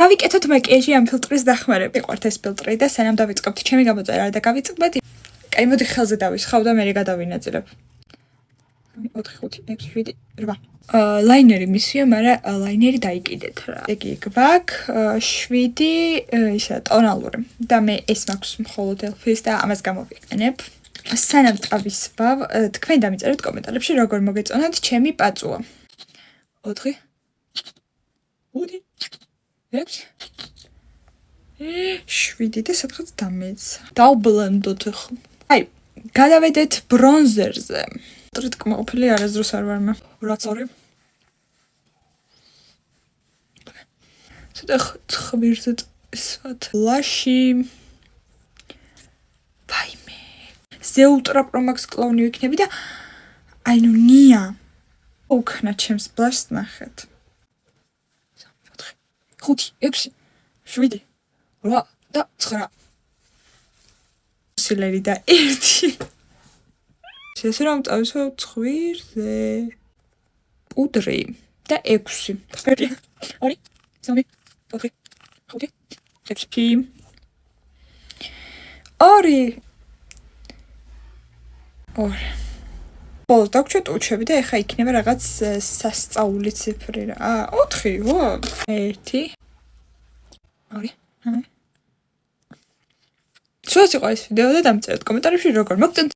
გავიკეთოთ მაკიაჟი ამ ფილტრის დახმარებით. მიყვართ ეს ფილტრი და სანამ დავიწყებთ ჩემი გამოწერა და გავიწყებთ. კაი, მოდი ხელზე დავისხავ და მე გადავინაწილებ. 4 5 6 7 8 ლაინერი მისია, მაგრამ ლაინერი დაიკიდეთ რა. იგი გვაქვს 7 ისა ტონალური და მე ეს მაქვს მხოლოდ ელფის და ამას გამოვიყენებ. სანამ წავისვავ, თქვენ დამიწერეთ კომენტარებში როგორ მოგეწონათ ჩემი პაწუა. 4 5 6 7 და სადღაც დამეცა. დავბლენდოთ ახლა. აი, გადავედეთ ბრონზერზე. ტრიტ კმაყოფილი არასდროს არ ვარ მე. რაც არის? ცოტა ხვირზე წვათ. ლაში. ვაიმე. ზე ულტრა პრო მაქს კლოუნი ვიქნები და აი ნუ ნია. უკნა ჩემს ბლაშს ნახეთ. 5 6 7 8 და 9 სილერი და 1 ესე რომ წავისვავ ცხვირზე პუდრი და 6 2 3 4 5 6 2 ბოლოს დაგჭვით უჩები და ეხა იქნება რაღაც სასწაული ციფრი რა. 4 ვა 1 2 3 სულ იყო ეს ვიდეო და დამწერეთ კომენტარებში როგორ მოგწონთ